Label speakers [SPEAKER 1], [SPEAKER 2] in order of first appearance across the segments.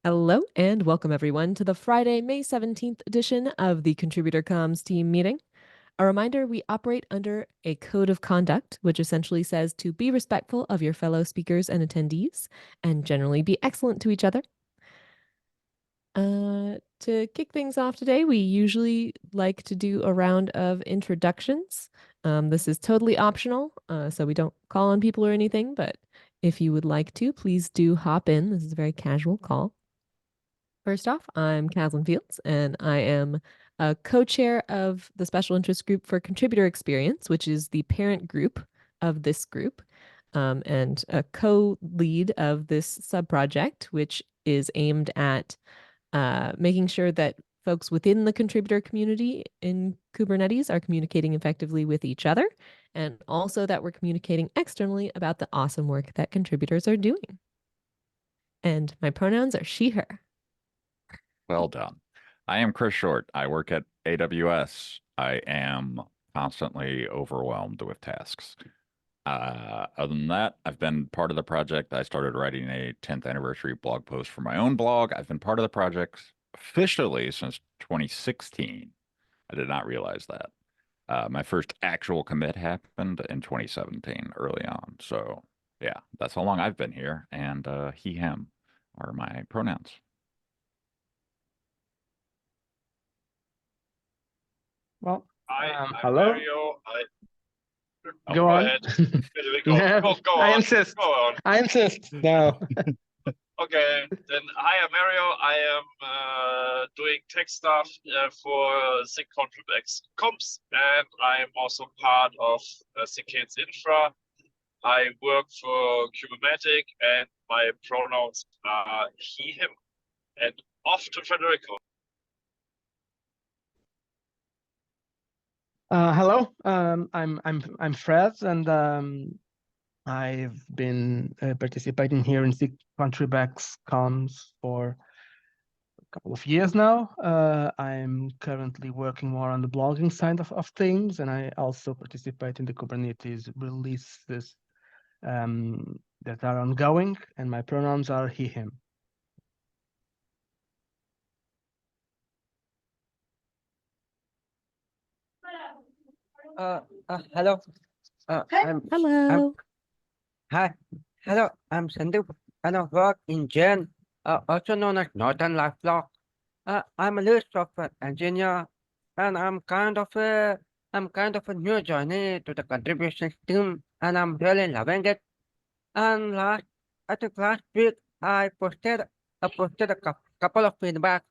[SPEAKER 1] Hello and welcome everyone to the Friday, May 17th edition of the Contributor Comms team meeting. A reminder, we operate under a code of conduct, which essentially says to be respectful of your fellow speakers and attendees and generally be excellent to each other. To kick things off today, we usually like to do a round of introductions. This is totally optional, so we don't call on people or anything, but if you would like to, please do hop in. This is a very casual call. First off, I'm Kathleen Fields, and I am a co-chair of the Special Interest Group for Contributor Experience, which is the parent group of this group, and a co-lead of this sub-project, which is aimed at making sure that folks within the contributor community in Kubernetes are communicating effectively with each other, and also that we're communicating externally about the awesome work that contributors are doing. And my pronouns are she, her.
[SPEAKER 2] Well done. I am Chris Short. I work at AWS. I am constantly overwhelmed with tasks. Other than that, I've been part of the project. I started writing a 10th anniversary blog post for my own blog. I've been part of the project officially since 2016. I did not realize that. My first actual commit happened in 2017, early on. So yeah, that's how long I've been here. And he, him are my pronouns.
[SPEAKER 3] Well,
[SPEAKER 4] I'm
[SPEAKER 3] hello.
[SPEAKER 4] Mario.
[SPEAKER 3] Go
[SPEAKER 4] go
[SPEAKER 3] on.
[SPEAKER 4] ahead.
[SPEAKER 3] No,
[SPEAKER 4] Go
[SPEAKER 3] I
[SPEAKER 4] on.
[SPEAKER 3] insist.
[SPEAKER 4] Go on.
[SPEAKER 3] I insist. No.
[SPEAKER 4] Okay, then hi, I'm Mario. I am doing tech stuff for SIG ContribEx comps, and I'm also part of SIG Infra. I work for Kubernetes, and my pronouns are he, him. And off to Federico.
[SPEAKER 3] Hello. I'm Fred, and I've been participating here in SIG ContribEx comms for a couple of years now. I'm currently working more on the blogging side of things, and I also participate in the Kubernetes releases that are ongoing, and my pronouns are he, him.
[SPEAKER 5] Hello.
[SPEAKER 1] Hello.
[SPEAKER 5] Hi. Hello. I'm Sandeep, and I work in Gen, also known as Northern LifeLock. I'm a lead software engineer, and I'm kind of a new joinee to the contributions team, and I'm really loving it. And I think last week I posted a couple of feedback,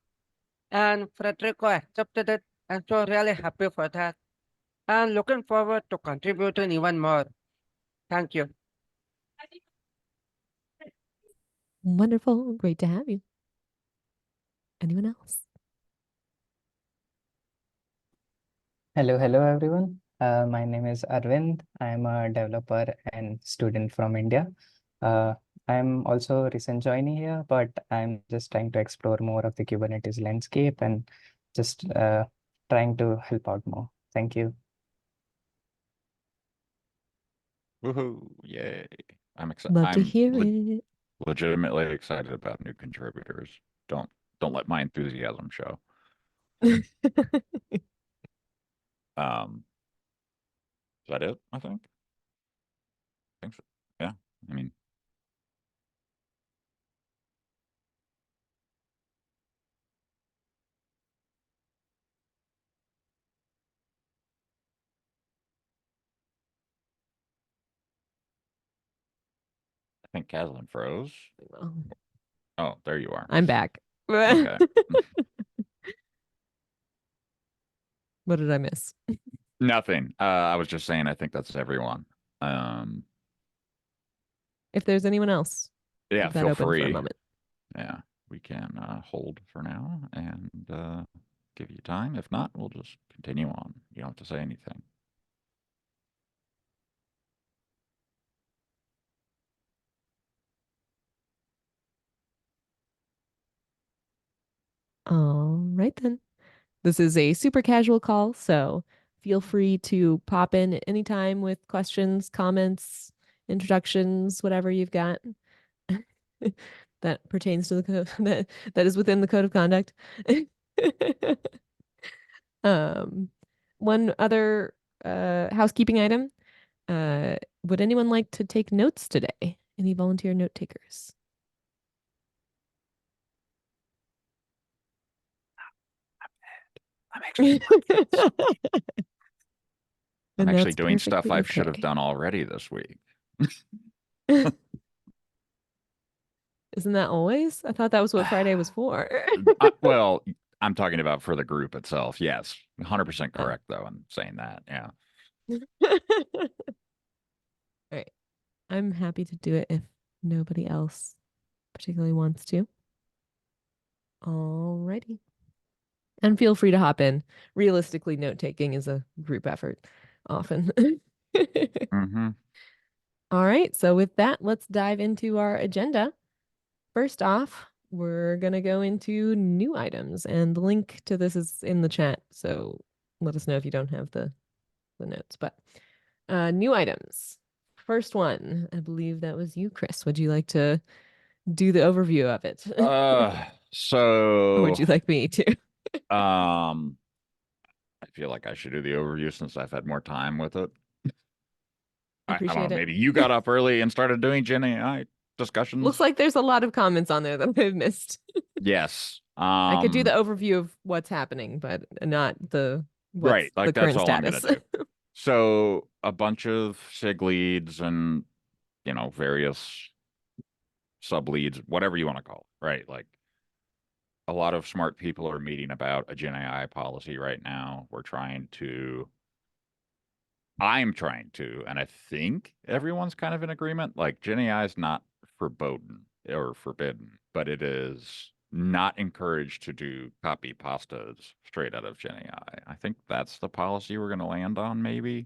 [SPEAKER 5] and Federico accepted it, and so really happy for that. And looking forward to contributing even more. Thank you.
[SPEAKER 1] Wonderful. Great to have you. Anyone else?
[SPEAKER 6] Hello, everyone. My name is Arvind. I'm a developer and student from India. I'm also recent joining here, but I'm just trying to explore more of the Kubernetes landscape and just trying to help out more. Thank you.
[SPEAKER 2] Woohoo! Yay! I'm
[SPEAKER 1] Love to hear it.
[SPEAKER 2] legitimately excited about new contributors. Don't let my enthusiasm show. Is that it? I think so. Yeah. I mean, I think Caslin froze. Oh, there you are.
[SPEAKER 1] I'm back.
[SPEAKER 2] Okay.
[SPEAKER 1] What did I miss?
[SPEAKER 2] Nothing. I was just saying I think that's everyone.
[SPEAKER 1] If there's anyone else,
[SPEAKER 2] Yeah,
[SPEAKER 1] leave that
[SPEAKER 2] feel
[SPEAKER 1] open for a
[SPEAKER 2] free.
[SPEAKER 1] moment.
[SPEAKER 2] Yeah, we can hold for now and give you time. If not, we'll just continue on. You don't have to say anything.
[SPEAKER 1] All right then. This is a super casual call, so feel free to pop in at any time with questions, comments, introductions, whatever you've got. that pertains to the code that is within the code of conduct. One other housekeeping item. Would anyone like to take notes today? Any volunteer note takers?
[SPEAKER 2] I'm actually I'm
[SPEAKER 1] And
[SPEAKER 2] actually
[SPEAKER 1] that's
[SPEAKER 2] doing stuff
[SPEAKER 1] perfectly
[SPEAKER 2] I should have
[SPEAKER 1] okay.
[SPEAKER 2] done already this week.
[SPEAKER 1] Isn't that always? I thought that was what Friday was for.
[SPEAKER 2] Well, I'm talking about for the group itself. Yes, 100%
[SPEAKER 1] Oh.
[SPEAKER 2] correct though in saying that. Yeah.
[SPEAKER 1] All right. I'm happy to do it if nobody else particularly wants to. Alrighty. And feel free to hop in. Realistically, note taking is a group effort often.
[SPEAKER 2] Mm-hmm.
[SPEAKER 1] All right. So with that, let's dive into our agenda. First off, we're going to go into new items, and the link to this is in the chat. So let us know if you don't have the notes. But new items. First one, I believe that was you, Chris. Would you like to do the overview of it? Or would
[SPEAKER 2] So
[SPEAKER 1] you like me to?
[SPEAKER 2] I feel like I should do the overview since I've had more time with it. I don't know,
[SPEAKER 1] Appreciate it.
[SPEAKER 2] maybe you got up early and started doing Gen AI discussions.
[SPEAKER 1] Looks like there's a lot of comments on there that I've missed.
[SPEAKER 2] Yes.
[SPEAKER 1] I could do the overview of what's happening, but not the what's
[SPEAKER 2] right, like
[SPEAKER 1] the
[SPEAKER 2] that's
[SPEAKER 1] current
[SPEAKER 2] all I'm
[SPEAKER 1] status.
[SPEAKER 2] gonna do. So a bunch of SIG leads and various sub leads, whatever you want to call it, right? Like a lot of smart people are meeting about a Gen AI policy right now. I'm trying to, and I think everyone's kind of in agreement. Like Gen AI is not forbidden, but it is not encouraged to do copy pastas straight out of Gen AI. I think that's the policy we're going to land on, maybe.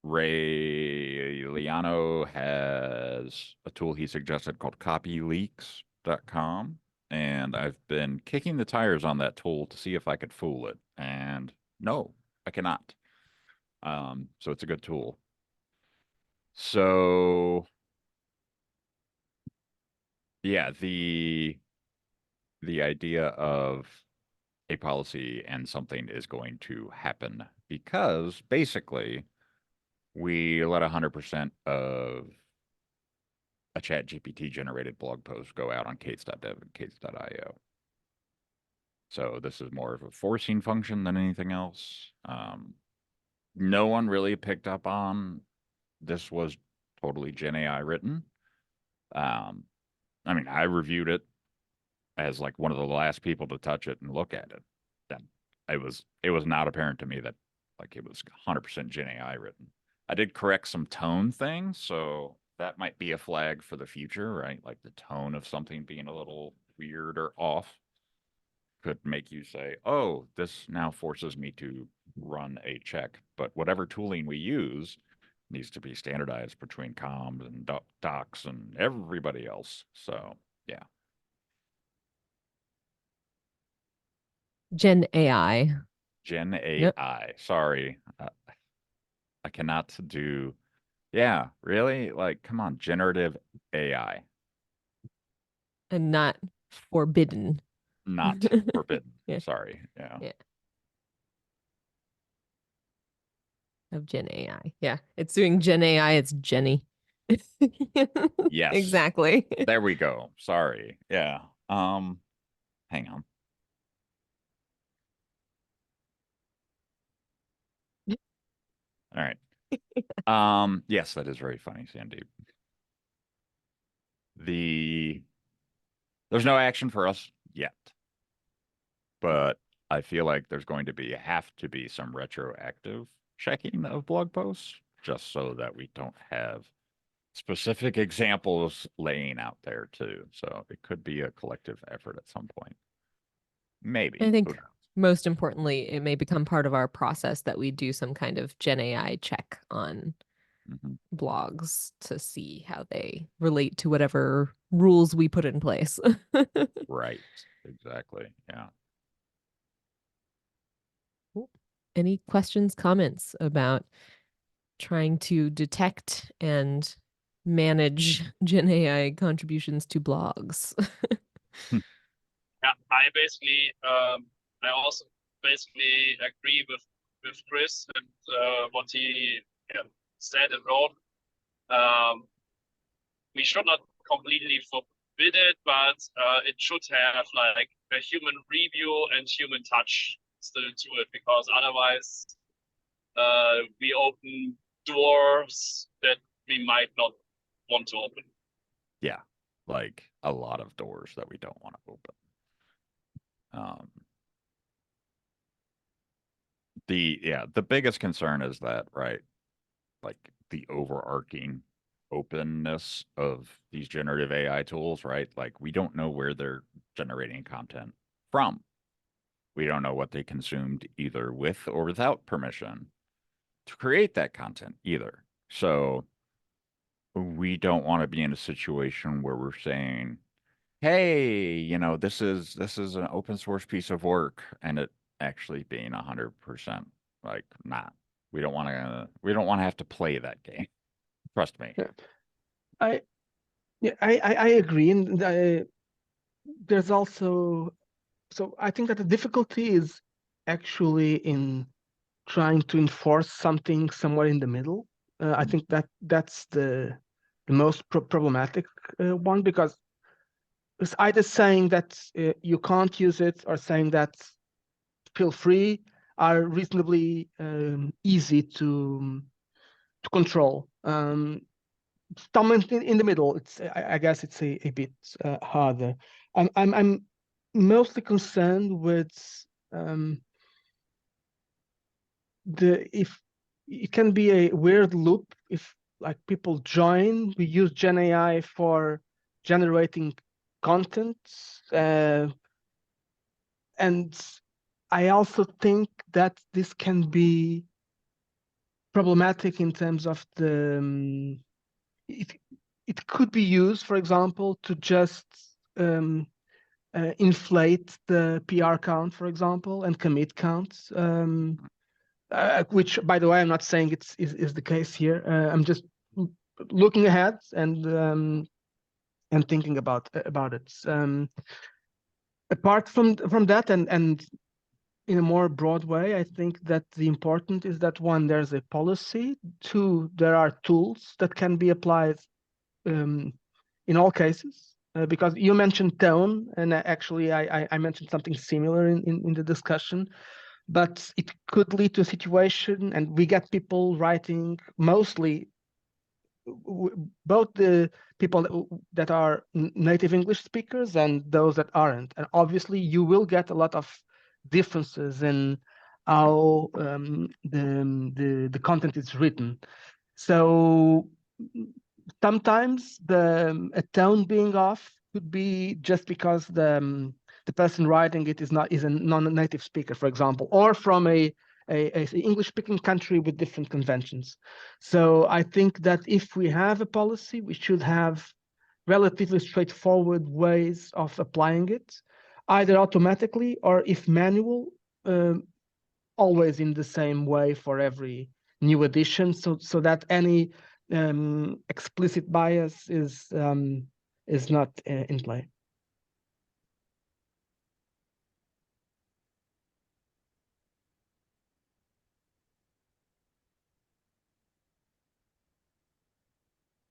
[SPEAKER 2] Ray Liano has a tool he suggested called copyleaks.com. And I've been kicking the tires on that tool to see if I could fool it. And no, I cannot. So it's a good tool. So yeah, the idea of a policy and something is going to happen because basically we let 100% of a chat GPT generated blog post go out on cates.dev and cates.io. So this is more of a forcing function than anything else. No one really picked up on this was totally Gen AI written. I mean, I reviewed it as like one of the last people to touch it and look at it. Then it was not apparent to me that like it was 100% Gen AI written. I did correct some tone things, so that might be a flag for the future, right? Like the tone of something being a little weird or off could make you say, "Oh, this now forces me to run a check." But whatever tooling we use needs to be standardized between comms and docs and everybody else. So, yeah.
[SPEAKER 1] Gen AI.
[SPEAKER 2] Gen
[SPEAKER 1] Yep.
[SPEAKER 2] AI. Sorry. I cannot do. Yeah, really? Like, come on, generative AI.
[SPEAKER 1] And not forbidden.
[SPEAKER 2] Not forbidden.
[SPEAKER 1] Yeah.
[SPEAKER 2] Sorry. Yeah.
[SPEAKER 1] Yeah. Of Gen AI. Yeah. It's doing Gen AI. It's Jenny.
[SPEAKER 2] Yes.
[SPEAKER 1] Exactly.
[SPEAKER 2] There we go. Sorry. Yeah. Hang on. All right. Yes, that is very funny, Sandy. There's no action for us yet, but I feel like there's going to have to be some retroactive checking of blog posts just so that we don't have specific examples laying out there too. So it could be a collective effort at some point. Maybe.
[SPEAKER 1] I
[SPEAKER 2] Who
[SPEAKER 1] think
[SPEAKER 2] knows?
[SPEAKER 1] most importantly, it may become part of our process that we do some kind of Gen AI check on
[SPEAKER 2] Mhm.
[SPEAKER 1] blogs to see how they relate to whatever rules we put in place.
[SPEAKER 2] Right. Exactly. Yeah.
[SPEAKER 1] Any questions, comments about trying to detect and manage Gen AI contributions to blogs.
[SPEAKER 4] Yeah, I also basically agree with Chris and what he said and wrote. We should not completely forbid it, but it should have like a human review and human touch still to it, because otherwise we open doors that we might not want to open.
[SPEAKER 2] Yeah, like a lot of doors that we don't want to open. The biggest concern is that, right, like the overarching openness of these generative AI tools, right? Like we don't know where they're generating content from. We don't know what they consumed either with or without permission to create that content either. So we don't want to be in a situation where we're saying, hey, you know, this is an open source piece of work, and it actually being 100% like not. We don't want to have to play that game. Trust me.
[SPEAKER 3] I agree, and there's also, so I think that the difficulty is actually in trying to enforce something somewhere in the middle. I think that's the most problematic one, because it's either saying that you can't use it or saying that feel free are reasonably easy to control. Somewhere in the middle, I guess it's a bit harder. I'm mostly concerned with if it can be a weird loop if like people join. We use Gen AI for generating content, and I also think that this can be problematic in terms of it could be used, for example, to just inflate the PR count, for example, and commit counts, which, by the way, I'm not saying is the case here. I'm just looking ahead and thinking about it. Apart from that, and in a more broad way, I think that the important is that, one, there's a policy. Two, there are tools that can be applied in all cases. Because you mentioned tone, and actually I mentioned something similar in the discussion, but it could lead to a situation, and we get people writing, mostly both the people that are native English speakers and those that aren't. And obviously you will get a lot of differences in how the content is written. So sometimes a tone being off could be just because the person writing it is a non-native speaker, for example, or from a English-speaking country with different conventions. So I think that if we have a policy, we should have relatively straightforward ways of applying it, either automatically or, if manual, always in the same way for every new edition, so that any explicit bias is not in play.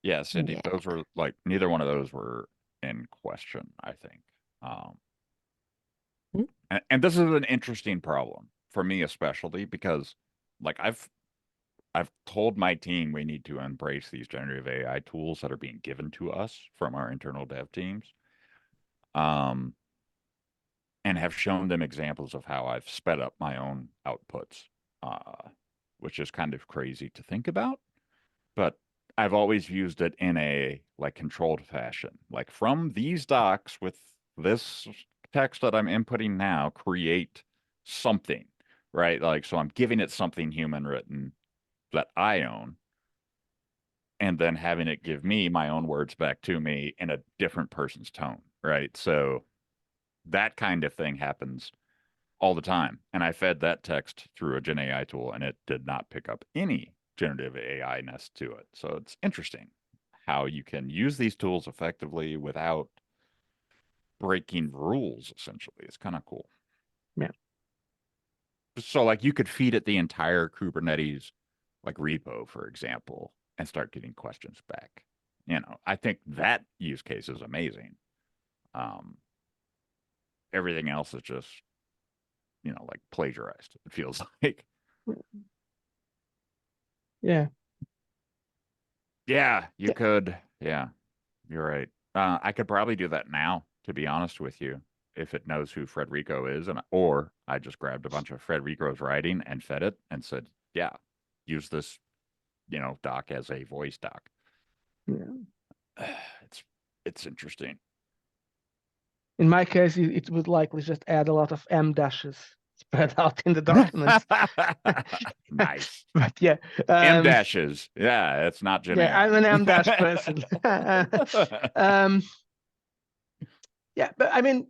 [SPEAKER 2] Yeah, Cindy,
[SPEAKER 1] Yeah.
[SPEAKER 2] those were like neither one of those were in question, I think. And this is an interesting problem for me, especially because like I've told my team we need to embrace these generative AI tools that are being given to us from our internal dev teams. And have shown them examples of how I've sped up my own outputs, which is kind of crazy to think about. But I've always used it in a like controlled fashion, like from these docs with this text that I'm inputting now, create something, right? Like, so I'm giving it something human written that I own, and then having it give me my own words back to me in a different person's tone, right? So that kind of thing happens all the time. And I fed that text through a Gen AI tool, and it did not pick up any generative AI ness to it. So it's interesting. how you can use these tools effectively without breaking rules, essentially. It's kind of cool.
[SPEAKER 3] Yeah.
[SPEAKER 2] So like you could feed it the entire Kubernetes like repo, for example, and start getting questions back. You know, I think that use case is amazing. Everything else is just, you know, like plagiarized, it feels like.
[SPEAKER 3] Yeah.
[SPEAKER 2] Yeah, you
[SPEAKER 3] Yeah.
[SPEAKER 2] could. Yeah, you're right. I could probably do that now, to be honest with you, if it knows who Frederico is, or I just grabbed a bunch of Frederico's writing and fed it and said, yeah, use this, you know, doc as a voice doc.
[SPEAKER 3] Yeah.
[SPEAKER 2] It's interesting.
[SPEAKER 3] In my case, it would likely just add a lot of M dashes spread out in the document.
[SPEAKER 2] Nice.
[SPEAKER 3] But yeah,
[SPEAKER 2] M dashes. Yeah, it's not Gen
[SPEAKER 3] yeah,
[SPEAKER 2] AI.
[SPEAKER 3] I'm an M dash person. Yeah, but I mean,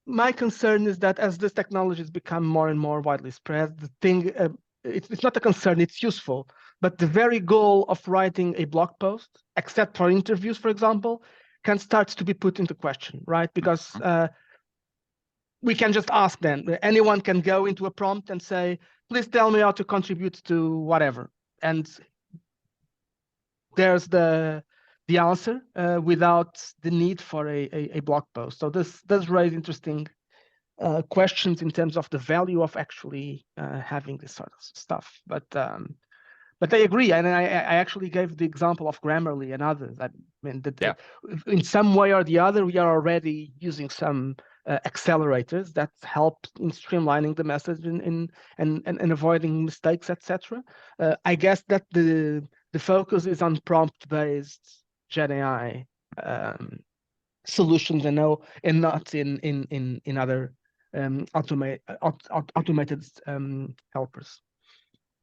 [SPEAKER 3] my concern is that as this technologies become more and more widely spread, the thing, it's not a concern, it's useful. But the very goal of writing a blog post, except for interviews, for example, can start to be put into question, right? Because we can just ask them. Anyone can go into a prompt and say, please tell me how to contribute to whatever. And there's the answer without the need for a blog post. So this does raise interesting questions in terms of the value of actually having this sort of stuff. But I agree, and I actually gave the example of Grammarly and others. I mean, that in some way or the other, we are already using some accelerators that help in streamlining the message and avoiding mistakes, etc. I guess that the focus is on prompt-based Gen AI solutions, and not in other automated helpers.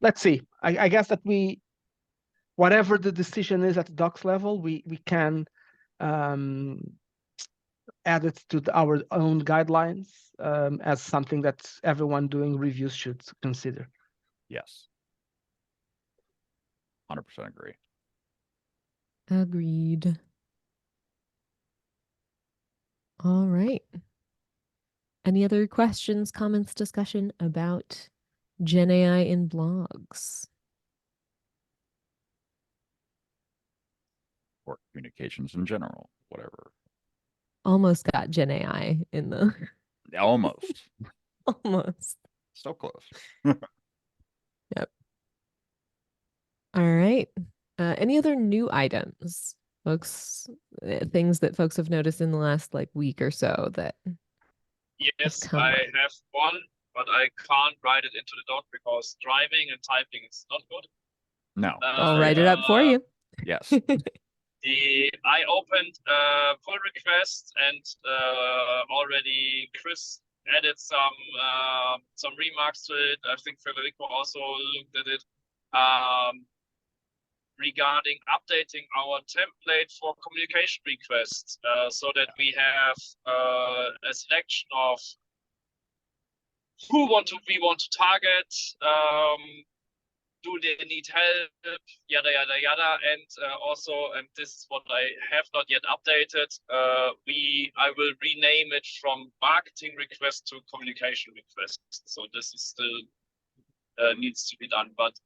[SPEAKER 3] Let's see. I guess that whatever the decision is at the docs level, we can add it to our own guidelines as something that everyone doing reviews should consider.
[SPEAKER 2] Yes. 100% agree.
[SPEAKER 1] Agreed. All right. Any other questions, comments, discussion about Gen AI in blogs?
[SPEAKER 2] Or communications in general, whatever.
[SPEAKER 1] Almost got Gen AI in the
[SPEAKER 2] Almost.
[SPEAKER 1] almost.
[SPEAKER 2] So close.
[SPEAKER 1] Yep. All right. Any other new items, folks? Things that folks have noticed in the last like week or so that
[SPEAKER 4] Yes,
[SPEAKER 1] come
[SPEAKER 4] I
[SPEAKER 1] up.
[SPEAKER 4] have one, but I can't write it into the doc because driving and typing is not good.
[SPEAKER 2] No.
[SPEAKER 1] I'll write it up for you.
[SPEAKER 2] Yes.
[SPEAKER 4] I opened pull request and already Chris added some remarks to it. I think Federico also looked at it regarding updating our template for communication requests so that we have a selection of who we want to target. Do they need help? Yada yada yada, and also, and this is what I have not yet updated. I will rename it from marketing request to communication request. So this is still needs to be done. But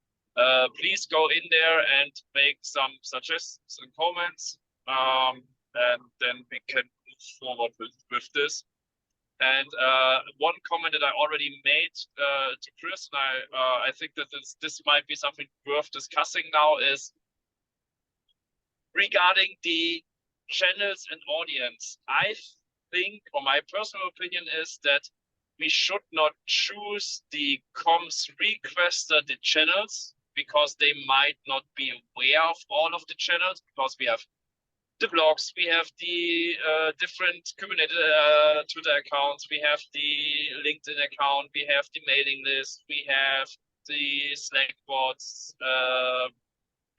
[SPEAKER 4] please go in there and make some suggestions and comments, and then we can move forward with this. And one comment that I already made to Chris, and I think that this might be something worth discussing now, is regarding the channels and audience. I think, or my personal opinion is that we should not choose the comms requester, the channels, because they might not be aware of all of the channels, because we have the blogs, we have the different Kubernetes Twitter accounts, we have the LinkedIn account, we have the mailing list, we have the Slack bots,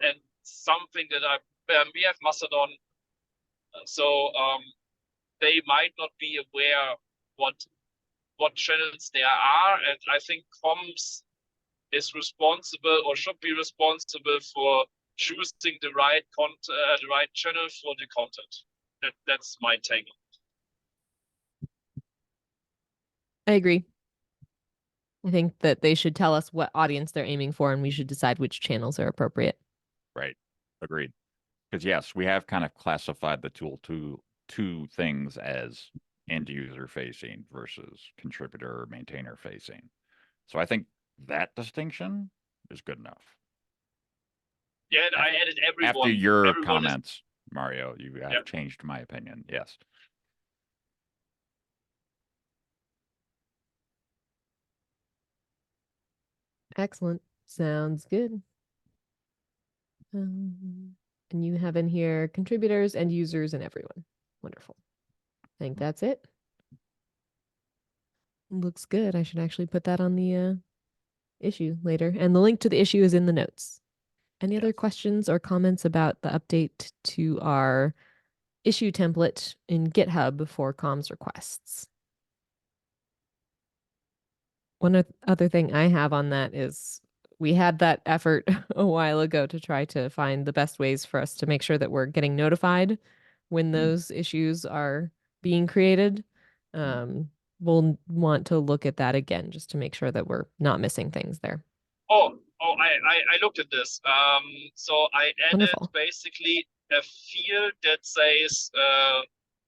[SPEAKER 4] and something that we have Mastodon. So they might not be aware what channels there are, and I think comms is responsible or should be responsible for choosing the right channel for the content. That's my take.
[SPEAKER 1] I agree. I think that they should tell us what audience they're aiming for, and we should decide which channels are appropriate.
[SPEAKER 2] Right. Agreed. Because yes, we have kind of classified the tool two things as end user facing versus contributor or maintainer facing. So I think that distinction is good enough.
[SPEAKER 4] Yeah, and I added everyone.
[SPEAKER 2] After your
[SPEAKER 4] Everyone
[SPEAKER 2] comments, Mario, you have
[SPEAKER 4] Yep.
[SPEAKER 2] changed my opinion. Yes.
[SPEAKER 1] Excellent. Sounds good. And you have in here contributors and users and everyone. Wonderful. I think that's it. Looks good. I should actually put that on the issue later. And the link to the issue is in the notes. Any other
[SPEAKER 2] Yes.
[SPEAKER 1] questions or comments about the update to our issue template in GitHub for comms requests? One other thing I have on that is we had that effort a while ago to try to find the best ways for us to make sure that we're getting notified when those issues are being created. We'll want to look at that again just to make sure that we're not missing things there.
[SPEAKER 4] I looked at this. So I added
[SPEAKER 1] Wonderful.
[SPEAKER 4] basically a field that says,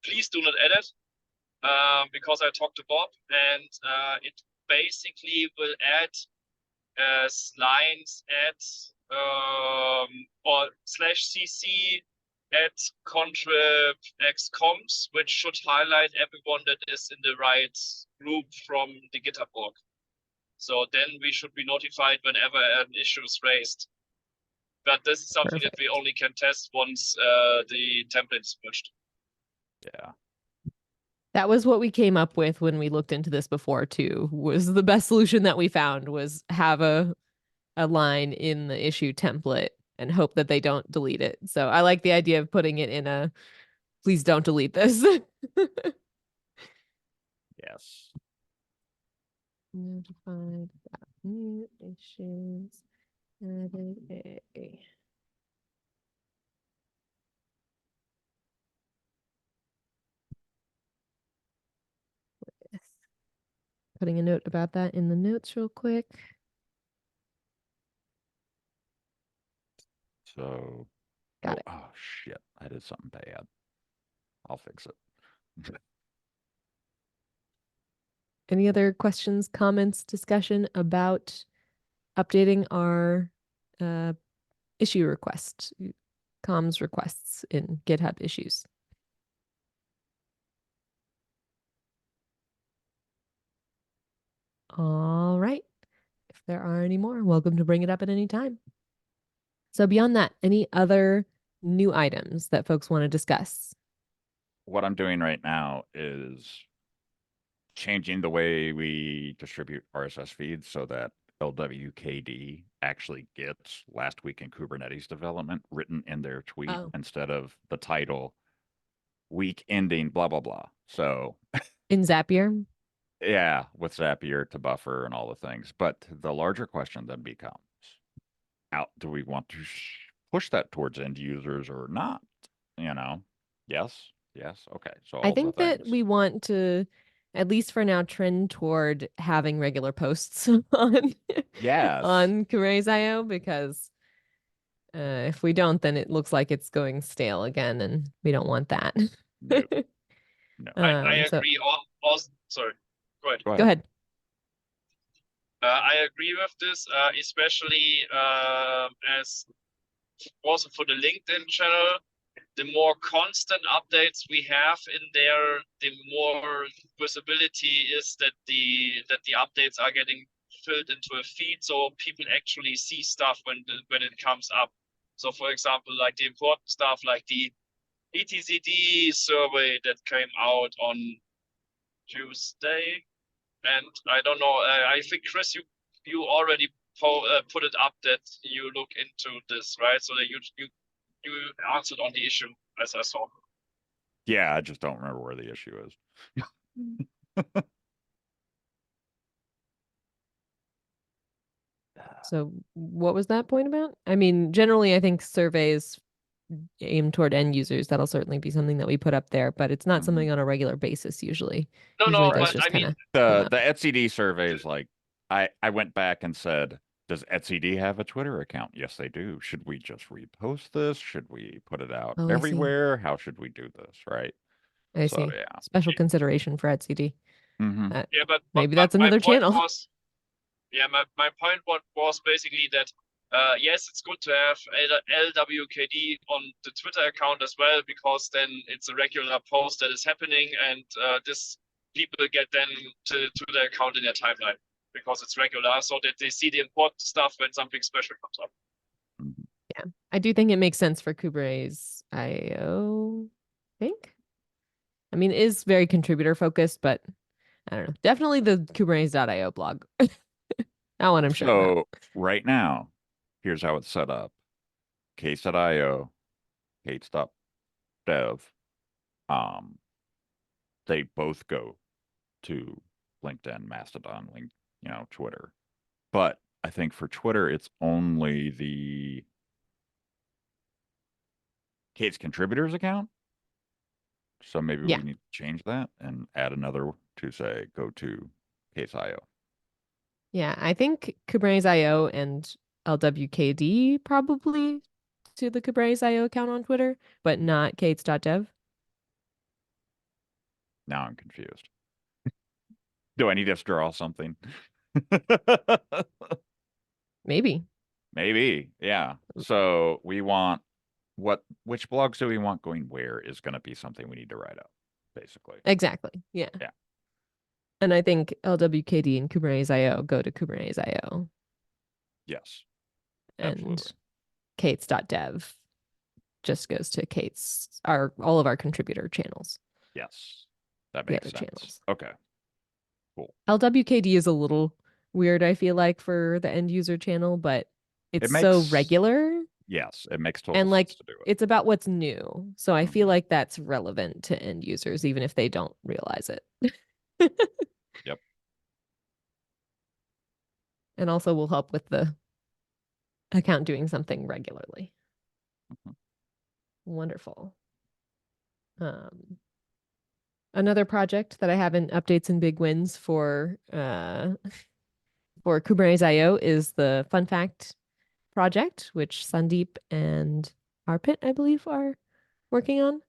[SPEAKER 4] please do not edit, because I talked to Bob, and it basically will add lines at or /cc at ContribEx comms, which should highlight everyone that is in the right group from the GitHub org. So then we should be notified whenever an issue is raised. But this is something that we only can test once the template is pushed.
[SPEAKER 2] Yeah.
[SPEAKER 1] That was what we came up with when we looked into this before too, was the best solution that we found was have a line in the issue template and hope that they don't delete it. So I like the idea of putting it in a, please don't delete this.
[SPEAKER 2] Yes.
[SPEAKER 1] Notified about new issues. Added a. Yes. Putting a note about that in the notes real quick.
[SPEAKER 2] So,
[SPEAKER 1] Got it.
[SPEAKER 2] Oh shit! I did something bad. I'll fix it.
[SPEAKER 1] Any other questions, comments, discussion about updating our issue request, comms requests in GitHub issues? All right. If there are any more, welcome to bring it up at any time. So beyond that, any other new items that folks want to discuss?
[SPEAKER 2] What I'm doing right now is changing the way we distribute RSS feeds so that LWKD actually gets last week in Kubernetes development written in their tweet instead of the title week ending blah blah blah. So
[SPEAKER 1] in Zapier?
[SPEAKER 2] Yeah, with Zapier to buffer and all the things. But the larger question then becomes, how do we want to push that towards end users or not? You know, yes, okay. So all
[SPEAKER 1] I
[SPEAKER 2] the
[SPEAKER 1] think that
[SPEAKER 2] things.
[SPEAKER 1] we want to, at least for now, trend toward having regular posts on
[SPEAKER 2] Yes.
[SPEAKER 1] on Kubernetes.io, because if we don't, then it looks like it's going stale again, and we don't want that.
[SPEAKER 2] No.
[SPEAKER 4] I
[SPEAKER 1] So-
[SPEAKER 4] agree. Sorry, go ahead.
[SPEAKER 1] Go ahead.
[SPEAKER 4] I agree with this, especially as also for the LinkedIn channel. The more constant updates we have in there, the more visibility is that the updates are getting filled into a feed, so people actually see stuff when it comes up. So, for example, like the important stuff, like the ETZD survey that came out on Tuesday, and I don't know. I think Chris, you already put it up that you look into this, right? So that you answered on the issue, as I saw.
[SPEAKER 2] Yeah, I just don't remember where the issue is.
[SPEAKER 1] So what was that point about? I mean, generally, I think surveys aimed toward end users, that'll certainly be something that we put up there, but it's not something on a regular basis usually.
[SPEAKER 4] No,
[SPEAKER 1] Usually
[SPEAKER 4] no,
[SPEAKER 1] those
[SPEAKER 4] but
[SPEAKER 1] just
[SPEAKER 4] I mean,
[SPEAKER 1] kind of come
[SPEAKER 2] The
[SPEAKER 1] up.
[SPEAKER 2] etcd surveys, like I went back and said, does etcd have a Twitter account? Yes, they do. Should we just repost this? Should we put it out
[SPEAKER 1] Oh, I see.
[SPEAKER 2] everywhere? How should we do this? Right.
[SPEAKER 1] I
[SPEAKER 2] So
[SPEAKER 1] see.
[SPEAKER 2] yeah.
[SPEAKER 1] Special consideration for etcd.
[SPEAKER 2] Mm-hmm.
[SPEAKER 4] yeah, but
[SPEAKER 1] Maybe
[SPEAKER 4] but
[SPEAKER 1] that's
[SPEAKER 4] my
[SPEAKER 1] another
[SPEAKER 4] point
[SPEAKER 1] channel.
[SPEAKER 4] was, yeah, my point was basically that yes, it's good to have LWKD on the Twitter account as well, because then it's a regular post that is happening, and this people get then to the account in their timeline because it's regular, so that they see the important stuff when something special comes up.
[SPEAKER 1] Yeah, I do think it makes sense for Kubernetes IO, I think. I mean, it is very contributor focused, but I don't know. Definitely the Kubernetes.io blog. That one I'm sure about.
[SPEAKER 2] So right now, here's how it's set up. Case.io, Case.dev, they both go to LinkedIn, Mastodon, Twitter. But I think for Twitter, it's only the Case contributors account. So maybe
[SPEAKER 1] Yeah.
[SPEAKER 2] we need to change that and add another to say go to Case.io.
[SPEAKER 1] Yeah, I think Kubernetes IO and LWKD probably to the Kubernetes IO account on Twitter, but not kates.dev.
[SPEAKER 2] Now I'm confused. Do I need to draw something?
[SPEAKER 1] Maybe.
[SPEAKER 2] Maybe, yeah. So we want which blogs do we want going where is going to be something we need to write up, basically.
[SPEAKER 1] Exactly. Yeah.
[SPEAKER 2] Yeah.
[SPEAKER 1] And I think LWKD and Kubernetes IO go to Kubernetes IO.
[SPEAKER 2] Yes.
[SPEAKER 1] And
[SPEAKER 2] Absolutely.
[SPEAKER 1] kates.dev just goes to Kates, all of our contributor channels.
[SPEAKER 2] Yes. That
[SPEAKER 1] The
[SPEAKER 2] makes
[SPEAKER 1] other
[SPEAKER 2] sense.
[SPEAKER 1] channels.
[SPEAKER 2] Okay. Cool.
[SPEAKER 1] LWKD is a little weird, I feel like, for the end user channel, but it's so regular.
[SPEAKER 2] Yes, it makes total
[SPEAKER 1] And
[SPEAKER 2] sense
[SPEAKER 1] like
[SPEAKER 2] to do it.
[SPEAKER 1] it's about what's new. So I feel like that's relevant to end users, even if they don't realize it.
[SPEAKER 2] Yep.
[SPEAKER 1] And also will help with the account doing something regularly. Wonderful. Another project that I have in updates and big wins for Kubernetes IO is the Fun Fact project, which Sandeep and Arpit, I believe, are working on.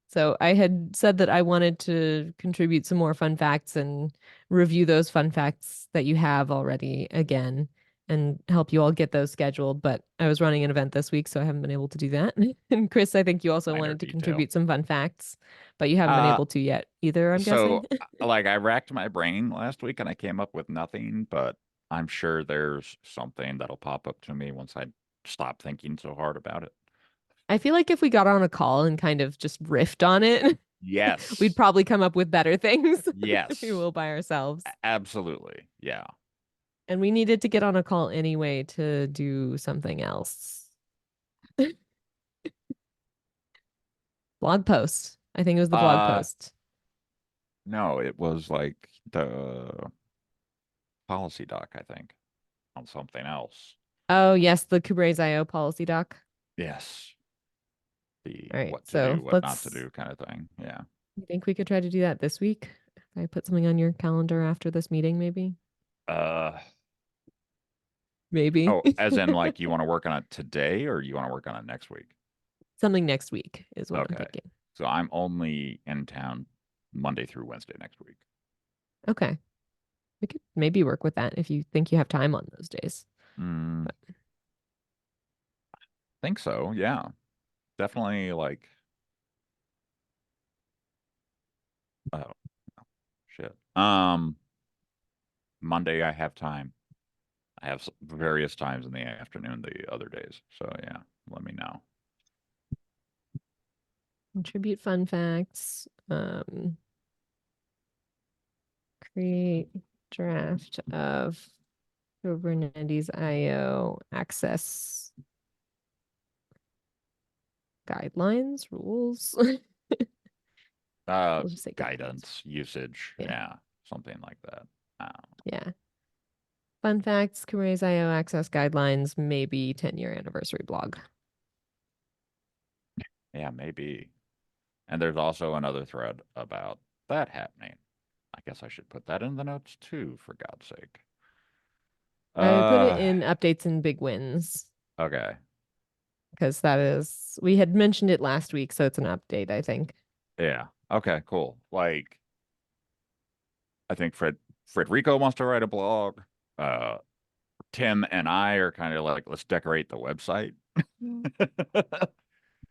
[SPEAKER 1] So I had said that I wanted to contribute some more fun facts and review those fun facts that you have already again and help you all get those scheduled. But I was running an event this week, so I haven't been able to do that. And Chris, I think you also
[SPEAKER 2] Minor
[SPEAKER 1] wanted to
[SPEAKER 2] detail.
[SPEAKER 1] contribute some fun facts, but you haven't been able to yet either, I'm guessing.
[SPEAKER 2] Like I racked my brain last week and I came up with nothing, but I'm sure there's something that'll pop up to me once I stop thinking so hard about it.
[SPEAKER 1] I feel like if we got on a call and kind of just riffed on it,
[SPEAKER 2] Yes.
[SPEAKER 1] we'd probably come up with better things.
[SPEAKER 2] Yes.
[SPEAKER 1] We will by ourselves.
[SPEAKER 2] Absolutely. Yeah.
[SPEAKER 1] And we needed to get on a call anyway to do something else. Blog post. I think it was the blog post.
[SPEAKER 2] No, it was like the policy doc, I think, on something else.
[SPEAKER 1] Oh, yes, the Kubernetes IO policy doc.
[SPEAKER 2] Yes. The
[SPEAKER 1] All right,
[SPEAKER 2] what to
[SPEAKER 1] so
[SPEAKER 2] do, what not to do kind of thing. Yeah.
[SPEAKER 1] You think we could try to do that this week? If I put something on your calendar after this meeting, maybe? Maybe.
[SPEAKER 2] Oh, as in like you want to work on it today or you want to work on it next week?
[SPEAKER 1] Something next week is what I'm
[SPEAKER 2] Okay.
[SPEAKER 1] thinking.
[SPEAKER 2] So I'm only in town Monday through Wednesday next week.
[SPEAKER 1] Okay. We could maybe work with that if you think you have time on those days.
[SPEAKER 2] I think so. Yeah. Definitely like, oh, shit. Monday I have time. I have various times in the afternoon the other days. So yeah, let me know.
[SPEAKER 1] Contribute fun facts. Create draft of Kubernetes IO access guidelines, rules. We'll just say
[SPEAKER 2] Guidance, usage.
[SPEAKER 1] Yeah.
[SPEAKER 2] Yeah. Something like that.
[SPEAKER 1] Yeah. Fun facts, Kubernetes IO access guidelines, maybe 10-year anniversary blog.
[SPEAKER 2] Yeah, maybe. And there's also another thread about that happening. I guess I should put that in the notes too, for God's sake.
[SPEAKER 1] I put it in updates and big wins
[SPEAKER 2] Okay.
[SPEAKER 1] because we had mentioned it last week, so it's an update, I think.
[SPEAKER 2] Yeah. Okay, cool. Like, I think Frederico wants to write a blog. Tim and I are kind of like, let's decorate the website.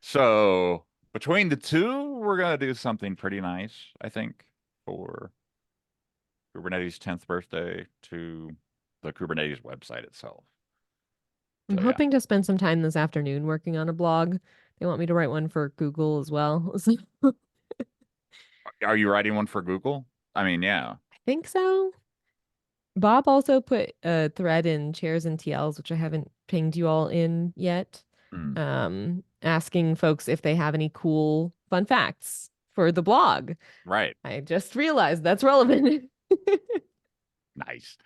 [SPEAKER 2] So between the two, we're gonna do something pretty nice, I think, for Kubernetes 10th birthday to the Kubernetes website itself.
[SPEAKER 1] I'm
[SPEAKER 2] So yeah.
[SPEAKER 1] hoping to spend some time this afternoon working on a blog. They want me to write one for Google as well. So
[SPEAKER 2] Are you writing one for Google? I mean, yeah.
[SPEAKER 1] I think so. Bob also put a thread in Chairs and TLs, which I haven't pinged you all in yet, asking folks if they have any cool fun facts for the blog.
[SPEAKER 2] Right.
[SPEAKER 1] I just realized that's relevant.
[SPEAKER 2] Nice.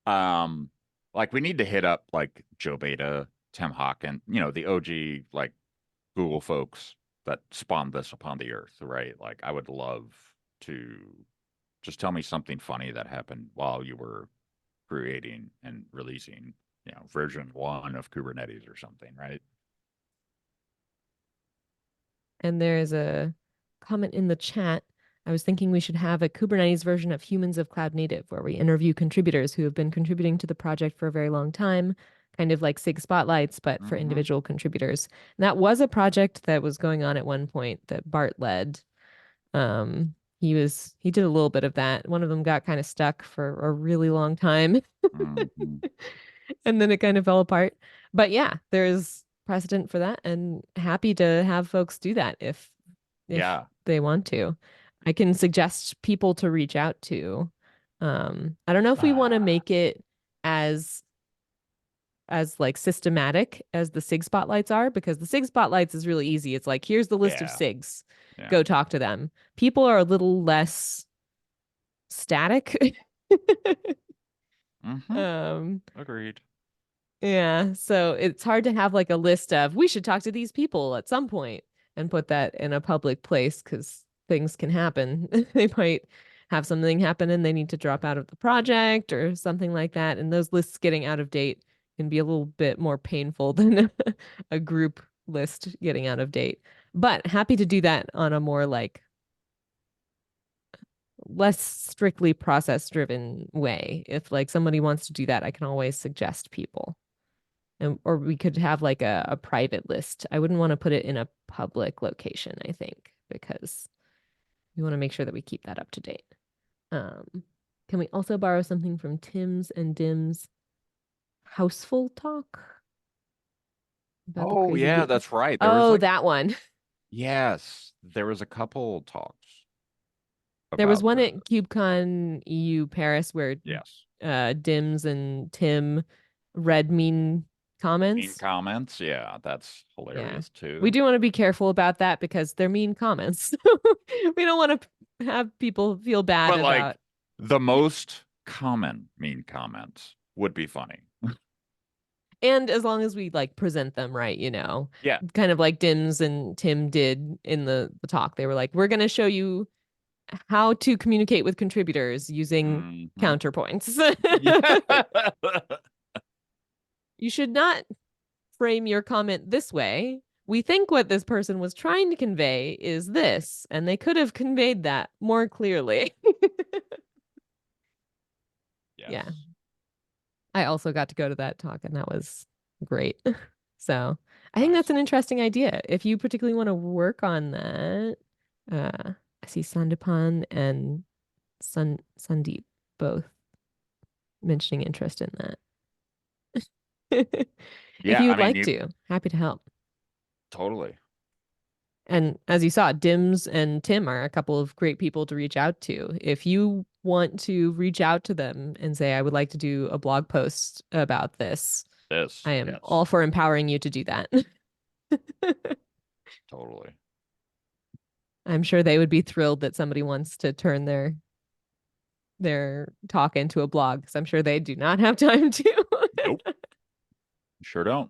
[SPEAKER 2] Like we need to hit up like Joe Beta, Tim Hawkins, the OG like Google folks that spawned this upon the earth, right? Like I would love to just tell me something funny that happened while you were creating and releasing, version 1 of Kubernetes or something, right?
[SPEAKER 1] And there is a comment in the chat. I was thinking we should have a Kubernetes version of Humans of Cloud Native, where we interview contributors who have been contributing to the project for a very long time, kind of like SIG Spotlights, but for individual contributors. And that was a project that was going on at one point that Bart led. He did a little bit of that. One of them got kind of stuck for a really long time. And then it kind of fell apart. But yeah, there's precedent for that, and happy to have folks do that if
[SPEAKER 2] Yeah.
[SPEAKER 1] they want to. I can suggest people to reach out to. I don't know if we want to make it as like systematic as the SIG spotlights are, because the SIG spotlights is really easy. It's like, here's the list of
[SPEAKER 2] Yeah.
[SPEAKER 1] SIGs.
[SPEAKER 2] Yeah.
[SPEAKER 1] Go talk to them. People are a little less static.
[SPEAKER 2] Agreed.
[SPEAKER 1] Yeah, so it's hard to have like a list of we should talk to these people at some point and put that in a public place because things can happen. They might have something happen and they need to drop out of the project or something like that. And those lists getting out of date can be a little bit more painful than a group list getting out of date. But happy to do that on a more like less strictly process driven way. If like somebody wants to do that, I can always suggest people. Or we could have like a private list. I wouldn't want to put it in a public location, I think, because we want to make sure that we keep that up to date. Can we also borrow something from Tim's and Dim's Houseful Talk?
[SPEAKER 2] Oh, yeah, that's right.
[SPEAKER 1] That one.
[SPEAKER 2] Yes, there was a couple talks.
[SPEAKER 1] There was one at KubeCon EU Paris where
[SPEAKER 2] yes,
[SPEAKER 1] Dims and Tim read mean comments.
[SPEAKER 2] Mean comments, yeah, that's hilarious too.
[SPEAKER 1] We do want to be careful about that because they're mean comments. We don't want to have people feel bad
[SPEAKER 2] But
[SPEAKER 1] about
[SPEAKER 2] like the most common mean comments would be funny.
[SPEAKER 1] And as long as we like present them right,
[SPEAKER 2] Yeah.
[SPEAKER 1] Kind of like Dims and Tim did in the talk. They were like, we're going to show you how to communicate with contributors using counterpoints. You should not frame your comment this way. We think what this person was trying to convey is this, and they could have conveyed that more clearly.
[SPEAKER 2] Yes.
[SPEAKER 1] Yeah. I also got to go to that talk, and that was great. So I think that's an interesting idea. If you particularly want to work on that, I see Sandipan and Sandeep both mentioning interest in that. If you would like to, happy to help.
[SPEAKER 2] Totally.
[SPEAKER 1] And as you saw, Dims and Tim are a couple of great people to reach out to. If you want to reach out to them and say, I would like to do a blog post about this, I am all for empowering you to do that.
[SPEAKER 2] Totally.
[SPEAKER 1] I'm sure they would be thrilled that somebody wants to turn their their talk into a blog, because I'm sure they do not have time to.
[SPEAKER 2] Nope. Sure don't.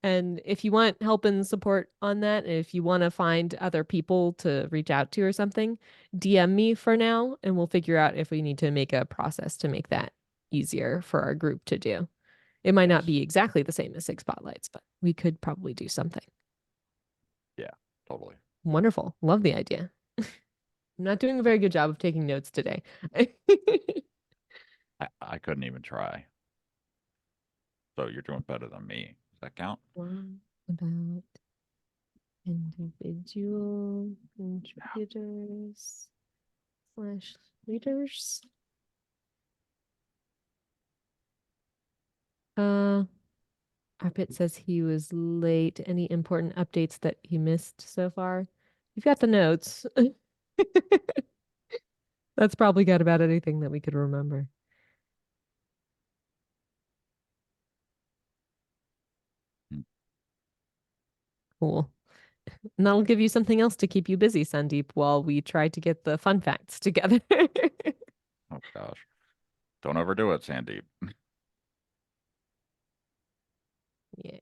[SPEAKER 1] And if you want help and support on that, and if you want to find other people to reach out to or something, DM me for now, and we'll figure out if we need to make a process to make that easier for our group to do. It might not
[SPEAKER 2] Yes.
[SPEAKER 1] be exactly the same as SIG Spotlights, but we could probably do something.
[SPEAKER 2] Yeah, totally.
[SPEAKER 1] Wonderful. Love the idea. I'm not doing a very good job of taking notes today.
[SPEAKER 2] I couldn't even try. So you're doing better than me. Does that count?
[SPEAKER 1] One about individual contributors / leaders. Arpit says he was late. Any important updates that he missed so far? You've got the notes. That's probably got about anything that we could remember. Cool. And that'll give you something else to keep you busy, Sandeep, while we try to get the fun facts together.
[SPEAKER 2] Oh gosh. Don't overdo it, Sandeep.
[SPEAKER 1] Yeah.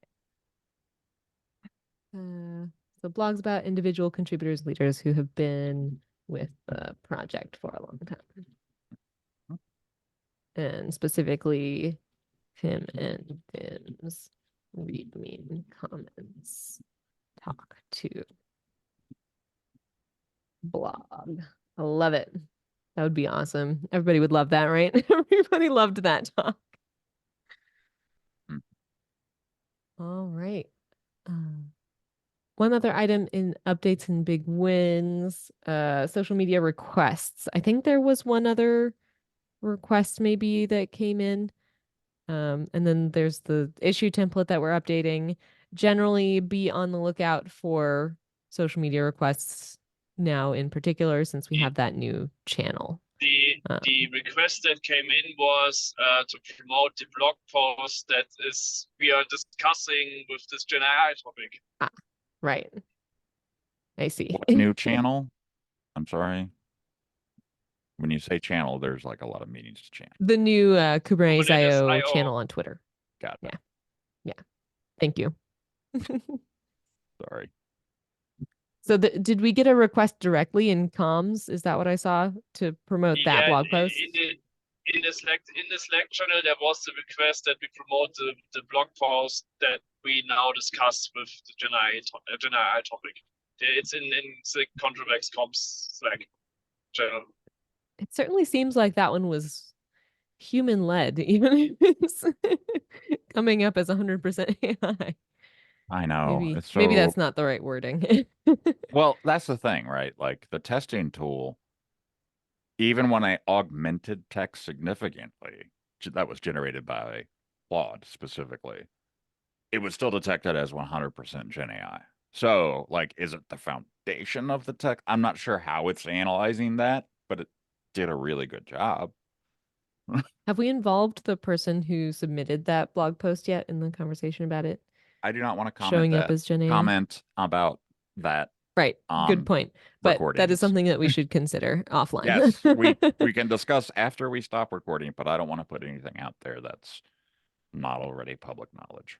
[SPEAKER 1] So blogs about individual contributors, leaders who have been with the project for a long time. And specifically Tim and Tim's readme comments talk to blog. I love it. That would be awesome. Everybody would love that, right? Everybody loved that talk.
[SPEAKER 2] Hmm.
[SPEAKER 1] All right. One other item in updates and big wins, social media requests. I think there was one other request maybe that came in. And then there's the issue template that we're updating. Generally be on the lookout for social media requests now in particular, since we have that new channel.
[SPEAKER 4] The request that came in was to promote the blog post that we are discussing with this Gen AI topic.
[SPEAKER 1] Right. I see.
[SPEAKER 2] What new channel? I'm sorry. When you say channel, there's like a lot of meanings to channel.
[SPEAKER 1] The new Kubernetes IO
[SPEAKER 4] Kubernetes.io.
[SPEAKER 1] channel on Twitter.
[SPEAKER 2] Got it.
[SPEAKER 1] Yeah. Thank you.
[SPEAKER 2] Sorry.
[SPEAKER 1] So did we get a request directly in comms? Is that what I saw to promote that blog post?
[SPEAKER 4] In the Slack channel, there was the request that we promote the blog post that we now discuss with the Gen AI topic. It's in SIG ContribEx comms Slack channel.
[SPEAKER 1] It certainly seems like that one was human led, even if it's coming up as 100% AI.
[SPEAKER 2] I know.
[SPEAKER 1] Maybe that's not the right wording.
[SPEAKER 2] Well, that's the thing, right? Like the testing tool, even when I augmented text significantly, that was generated by Claude specifically, it was still detected as 100% Gen AI. So, like, is it the foundation of the text? I'm not sure how it's analyzing that, but it did a really good job.
[SPEAKER 1] Have we involved the person who submitted that blog post yet in the conversation about it?
[SPEAKER 2] I do not want to comment
[SPEAKER 1] Showing up as Gen AI?
[SPEAKER 2] Comment about that.
[SPEAKER 1] Right. Good point. But that is something that we should consider offline.
[SPEAKER 2] Yes, we can discuss after we stop recording, but I don't want to put anything out there that's not already public knowledge.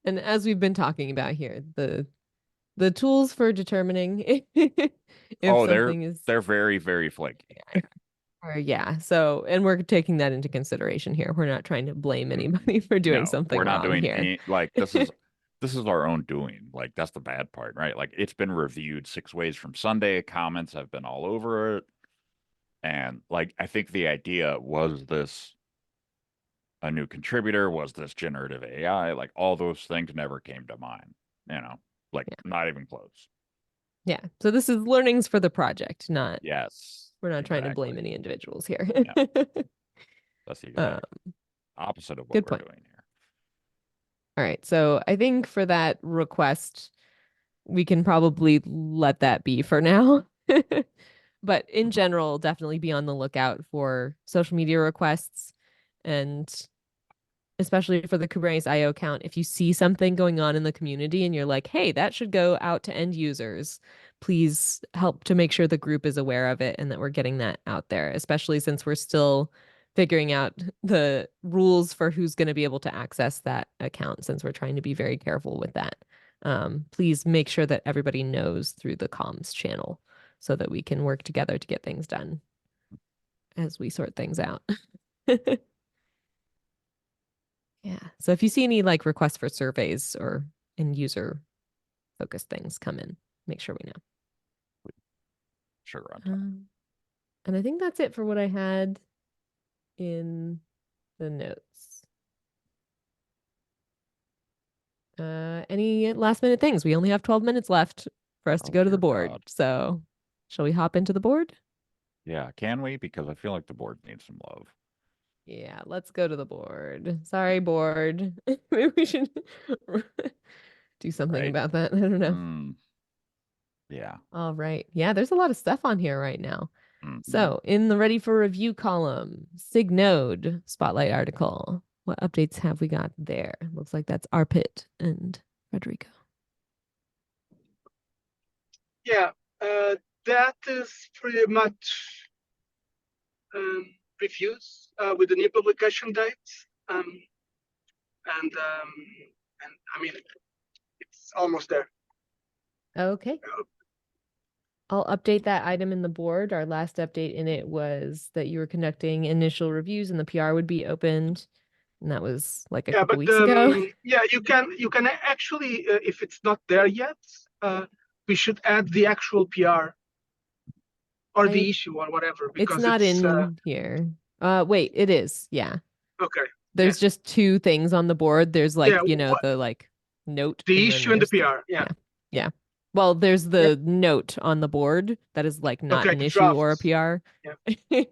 [SPEAKER 1] And as we've been talking about here, the tools for determining if something is
[SPEAKER 2] they're very, very flaky.
[SPEAKER 1] Yeah. So, and we're taking that into consideration here. We're not trying to blame anybody for doing something
[SPEAKER 2] we're not
[SPEAKER 1] wrong
[SPEAKER 2] doing
[SPEAKER 1] here.
[SPEAKER 2] This is our own doing. Like, that's the bad part, right? Like, it's been reviewed 6 ways from Sunday. Comments have been all over it. And like, I think the idea was this a new contributor, was this generative AI, like all those things never came to mind, not even close.
[SPEAKER 1] Yeah. So this is learnings for the project, not.
[SPEAKER 2] Yes.
[SPEAKER 1] We're not trying to blame any individuals here.
[SPEAKER 2] Yeah. That's the exact opposite of what we're doing here.
[SPEAKER 1] All right. So I think for that request, we can probably let that be for now. But in general, definitely be on the lookout for social media requests, and especially for the Kubernetes IO account. If you see something going on in the community and you're like, hey, that should go out to end users, please help to make sure the group is aware of it and that we're getting that out there, especially since we're still figuring out the rules for who's going to be able to access that account, since we're trying to be very careful with that. Please make sure that everybody knows through the comms channel so that we can work together to get things done as we sort things out. Yeah. So if you see any like requests for surveys or end user focused things come in, make sure we know.
[SPEAKER 2] Sure. On time.
[SPEAKER 1] And I think that's it for what I had in the notes. Any last minute things? We only have 12 minutes left for us to
[SPEAKER 2] Oh,
[SPEAKER 1] go to the
[SPEAKER 2] dear
[SPEAKER 1] board.
[SPEAKER 2] God.
[SPEAKER 1] So shall we hop into the board?
[SPEAKER 2] Yeah, can we? Because I feel like the board needs some love.
[SPEAKER 1] Yeah, let's go to the board. Sorry, board. Maybe we should do something
[SPEAKER 2] Right?
[SPEAKER 1] about that. I don't know.
[SPEAKER 2] Yeah.
[SPEAKER 1] All right. Yeah, there's a lot of stuff on here right now.
[SPEAKER 2] Mhm.
[SPEAKER 1] So in the ready for review column, SIG node spotlight article. What updates have we got there? Looks like that's Arpit and Federico.
[SPEAKER 3] Yeah, that is pretty much reviews with the new publication date. And I mean, it's almost there.
[SPEAKER 1] Okay. I'll update that item in the board. Our last update in it was that you were conducting initial reviews and the PR would be opened. And that was like a couple weeks ago.
[SPEAKER 3] Yeah, you can actually, if it's not there yet, we should add the actual PR or the issue or whatever, because
[SPEAKER 1] it's not in here. Wait, it is. Yeah.
[SPEAKER 3] Okay.
[SPEAKER 1] There's just two things on the board. There's like,
[SPEAKER 3] Yeah,
[SPEAKER 1] the like note.
[SPEAKER 3] The
[SPEAKER 1] and then
[SPEAKER 3] issue and the
[SPEAKER 1] there's
[SPEAKER 3] PR. Yeah.
[SPEAKER 1] Yeah. Well, there's the note on the board that is like not
[SPEAKER 3] Okay,
[SPEAKER 1] an
[SPEAKER 3] the
[SPEAKER 1] issue or a
[SPEAKER 3] drafts.
[SPEAKER 1] PR.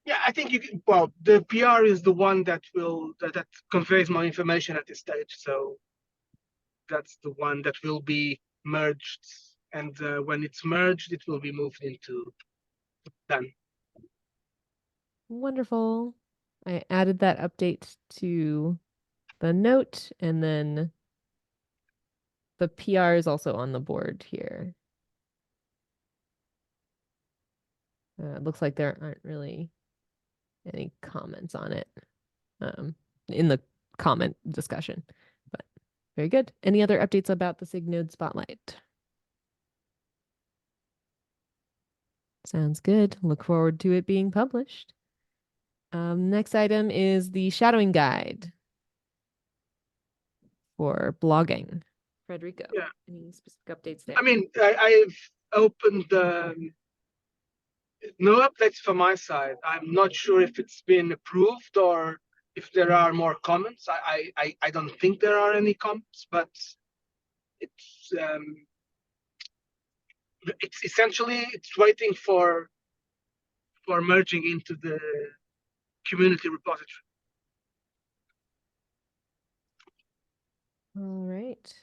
[SPEAKER 3] Yeah, I think you can, well, the PR is the one that will that conveys more information at this stage. So that's the one that will be merged, and when it's merged, it will be moved into done.
[SPEAKER 1] Wonderful. I added that update to the note, and then the PR is also on the board here. It looks like there aren't really any comments on it in the comment discussion, but very good. Any other updates about the SIG node spotlight? Sounds good. Look forward to it being published. Next item is the shadowing guide for blogging. Federico,
[SPEAKER 3] Yeah.
[SPEAKER 1] any specific updates there?
[SPEAKER 3] I mean, I've opened no updates from my side. I'm not sure if it's been approved or if there are more comments. I don't think there are any comments, but it's essentially it's waiting for merging into the community repository.
[SPEAKER 1] All right.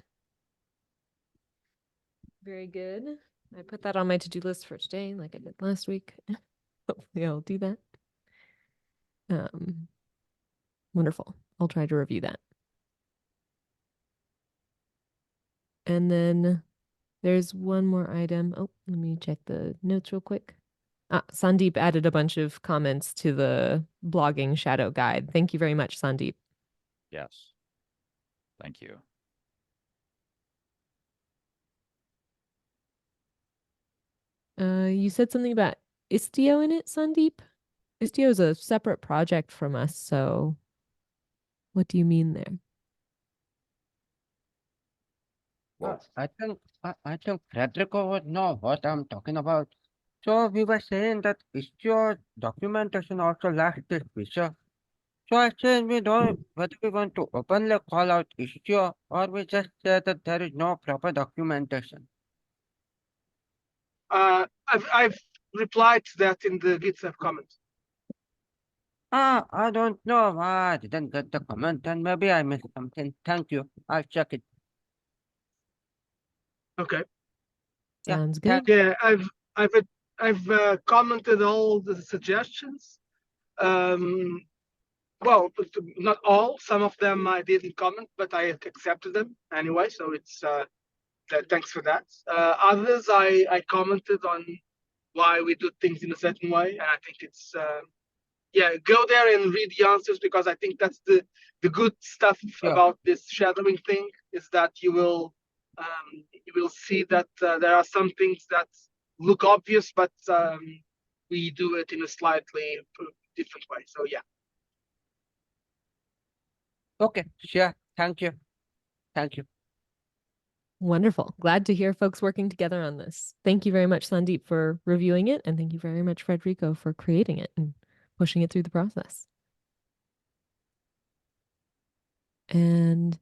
[SPEAKER 1] Very good. I put that on my to-do list for today, like I did last week. Hopefully I'll do that. Wonderful. I'll try to review that. And then there's one more item. Oh, let me check the notes real quick. Sandeep added a bunch of comments to the blogging shadow guide. Thank you very much, Sandeep.
[SPEAKER 2] Yes. Thank you.
[SPEAKER 1] You said something about Istio in it, Sandeep? Istio is a separate project from us, so what do you mean there?
[SPEAKER 2] Well,
[SPEAKER 5] I think Federico would know what I'm talking about. So we were saying that Istio documentation also lacks this feature. So I said we don't whether we want to openly call out Istio or we just say that there is no proper documentation.
[SPEAKER 3] I've replied to that in the GitHub comment.
[SPEAKER 5] I don't know why I didn't get the comment and maybe I missed something. Thank you. I'll check it.
[SPEAKER 3] Okay.
[SPEAKER 5] Yeah,
[SPEAKER 1] Sounds good.
[SPEAKER 3] Yeah, I've commented all the suggestions. Well, but not all. Some of them I didn't comment, but I accepted them anyway. So it's thanks for that. Others, I commented on why we do things in a certain way, and I think it's yeah, go there and read the answers, because I think that's the good stuff
[SPEAKER 5] Sure.
[SPEAKER 3] about this shadowing thing, is that you will see that there are some things that look obvious, but we do it in a slightly different way. So yeah.
[SPEAKER 5] Okay, sure. Thank you. Thank you.
[SPEAKER 1] Wonderful. Glad to hear folks working together on this. Thank you very much, Sandeep, for reviewing it. And thank you very much, Federico, for creating it and pushing it through the process. And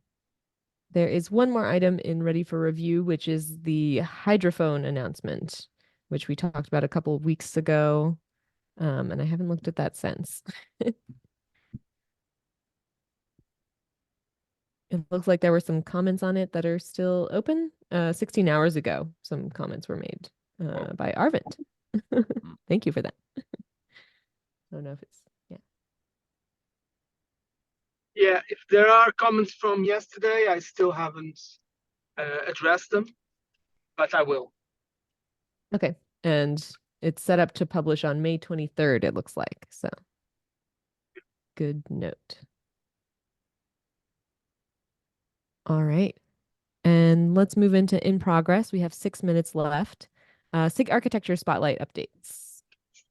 [SPEAKER 1] there is one more item in ready for review, which is the hydrophone announcement, which we talked about a couple of weeks ago. And I haven't looked at that since. It looks like there were some comments on it that are still open. 16 hours ago, some comments were made by Arvind. Thank you for that. I don't know if it's, yeah.
[SPEAKER 3] Yeah, if there are comments from yesterday, I still haven't addressed them, but I will.
[SPEAKER 1] Okay. And it's set up to publish on May 23rd, it looks like. So good note. All right. And let's move into in progress. We have 6 minutes left. SIG architecture spotlight updates.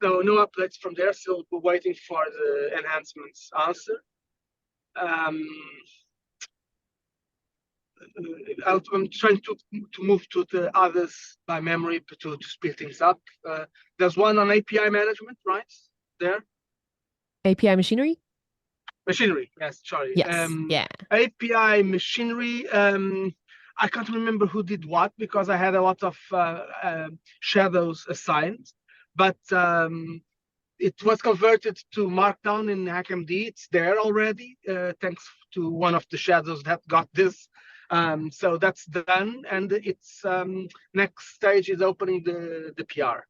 [SPEAKER 3] So no updates from there. Still waiting for the enhancements answer. I'm trying to move to the others by memory to speed things up. There's one on API management, right? There.
[SPEAKER 1] API machinery?
[SPEAKER 3] Machinery, yes, sorry.
[SPEAKER 1] Yes. Yeah.
[SPEAKER 3] API machinery. I can't remember who did what, because I had a lot of shadows assigned, but it was converted to Markdown in HackMD. It's there already, thanks to one of the shadows that got this. So that's done, and it's next stage is opening the PR.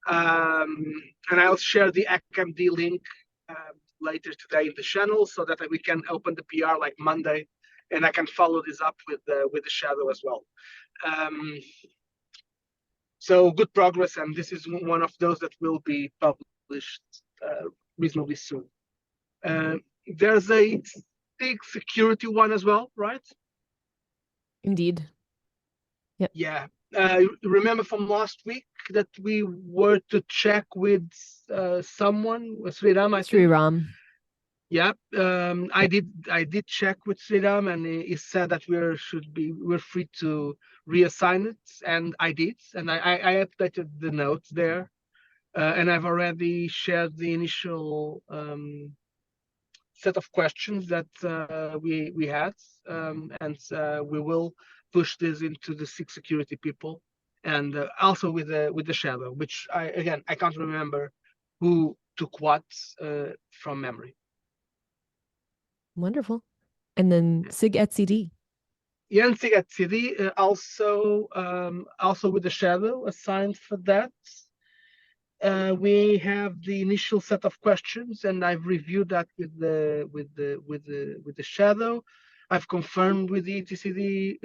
[SPEAKER 3] And I'll share the HackMD link later today in the channel, so that we can open the PR like Monday, and I can follow this up with the shadow as well. So good progress, and this is one of those that will be published reasonably soon. There's a SIG security one as well, right?
[SPEAKER 1] Indeed. Yep.
[SPEAKER 3] Yeah. Remember from last week that we were to check with someone, Sriram, I think.
[SPEAKER 1] Sriram.
[SPEAKER 3] Yeah, I did check with Sriram, and he said that we're free to reassign it, and I did, and I updated the notes there, and I've already shared the initial set of questions that we had, and we will push this into the SIG security people, and also with the shadow, which I can't remember who took what from memory.
[SPEAKER 1] Wonderful. And then SIG etcd.
[SPEAKER 3] Yeah, and SIG etcd also with the shadow assigned for that. We have the initial set of questions, and I've reviewed that with the shadow. I've confirmed with the etcd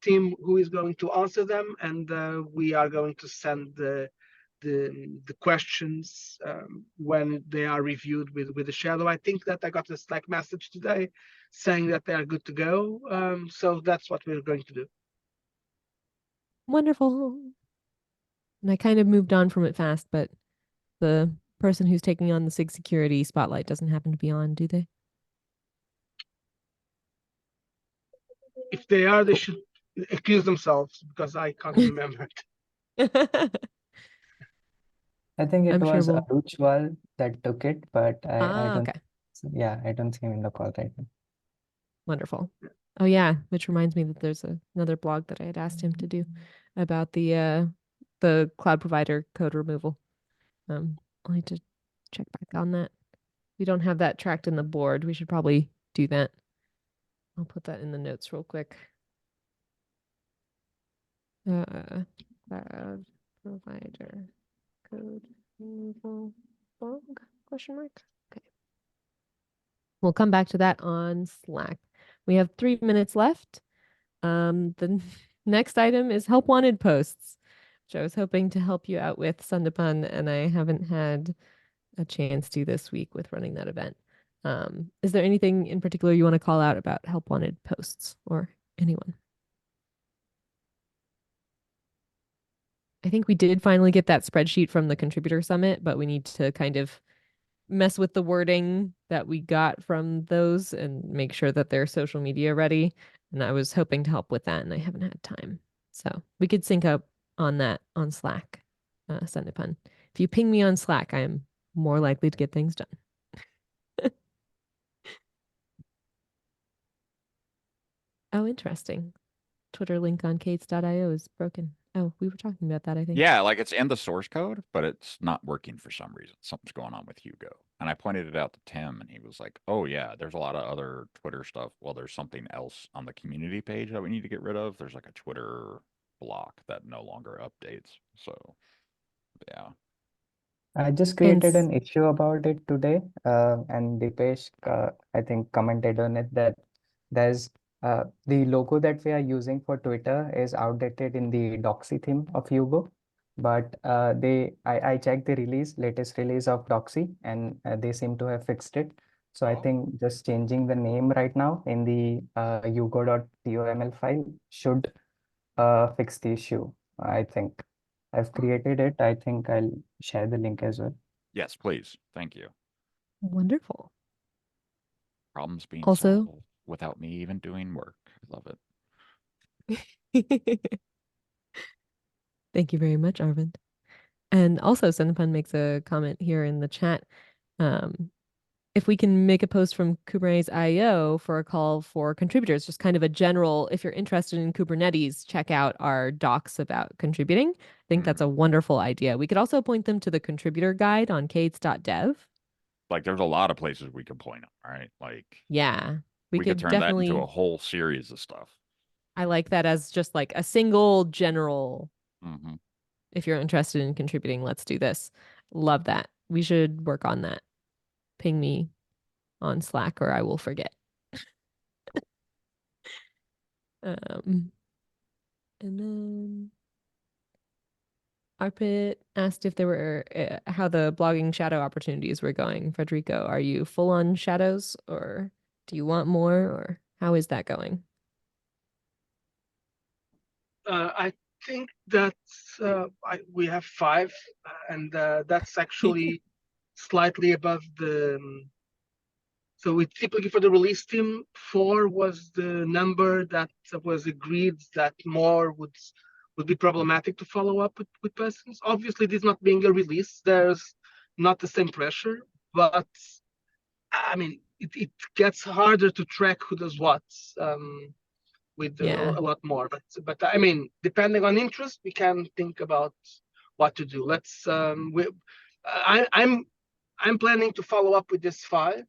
[SPEAKER 3] team who is going to answer them, and we are going to send the questions when they are reviewed with the shadow. I think that I got a Slack message today saying that they are good to go. So that's what we're going to do.
[SPEAKER 1] Wonderful. And I kind of moved on from it fast, but the person who's taking on the SIG security spotlight doesn't happen to be on, do they?
[SPEAKER 3] If they are, they should accuse themselves, because I can't remember it.
[SPEAKER 6] I think it
[SPEAKER 1] I'm sure
[SPEAKER 6] was
[SPEAKER 1] we'll.
[SPEAKER 6] Aruchwal that took it, but I don't.
[SPEAKER 1] Okay.
[SPEAKER 6] Yeah, I don't see him in the call right now.
[SPEAKER 1] Wonderful. Oh yeah, which reminds me that there's another blog that I had asked him to do about the cloud provider code removal. I'll need to check back on that. We don't have that tracked in the board. We should probably do that. I'll put that in the notes real quick. Cloud provider code removal blog? Question mark. Okay. We'll come back to that on Slack. We have 3 minutes left. The Next item is help wanted posts, which I was hoping to help you out with, Sandapan, and I haven't had a chance to this week with running that event. Is there anything in particular you want to call out about help wanted posts or anyone? I think we did finally get that spreadsheet from the contributor summit, but we need to kind of mess with the wording that we got from those and make sure that they're social media ready. And I was hoping to help with that, and I haven't had time. So we could sync up on that on Slack, Sandipan. If you ping me on Slack, I am more likely to get things done. Oh, interesting. Twitter link on Kates.io is broken. Oh, we were talking about that, I think.
[SPEAKER 2] Yeah, like it's in the source code, but it's not working for some reason. Something's going on with Hugo. And I pointed it out to Tim, and he was like, oh, yeah, there's a lot of other Twitter stuff. Well, there's something else on the community page that we need to get rid of. There's like a Twitter block that no longer updates. So, yeah.
[SPEAKER 6] I just
[SPEAKER 1] And
[SPEAKER 6] created an issue about it today, and Dipesh, I think, commented on it that there's the logo that we are using for Twitter is outdated in the Doxy theme of Hugo, but I checked the latest release of Doxy, and they seem to have fixed it. So I
[SPEAKER 2] Oh.
[SPEAKER 6] think just changing the name right now in the hugo.toml file should fix the issue, I think. I've created it. I think I'll share the link as well.
[SPEAKER 2] Yes, please. Thank you.
[SPEAKER 1] wonderful.
[SPEAKER 2] Problems being
[SPEAKER 1] Also-
[SPEAKER 2] solved without me even doing work. I love it.
[SPEAKER 1] Thank you very much, Arvind. And also, Senpan makes a comment here in the chat. If we can make a post from Kubernetes IO for a call for contributors, just kind of a general, if you're interested in Kubernetes, check out our docs about contributing. I think that's a wonderful idea. We could also point them to the contributor guide on kades.dev.
[SPEAKER 2] Like, there's a lot of places we could point them, right? Like,
[SPEAKER 1] Yeah,
[SPEAKER 2] we could turn that into a whole series of stuff.
[SPEAKER 1] I like that as just like a single general.
[SPEAKER 2] Mm-hmm.
[SPEAKER 1] If you're interested in contributing, let's do this. Love that. We should work on that. Ping me on Slack or I will forget. And then Arpit asked if there were how the blogging shadow opportunities were going. Federico, are you full on shadows or do you want more or how is that going?
[SPEAKER 3] I think that we have 5, and that's actually slightly above the. So we typically for the release team, 4 was the number that was agreed that more would be problematic to follow up with persons. Obviously, this not being a release, there's not the same pressure, but I mean, it gets harder to track who does what. With a lot more, but I mean, depending on interest, we can think about what to do. Let's I'm planning to follow up with this 5,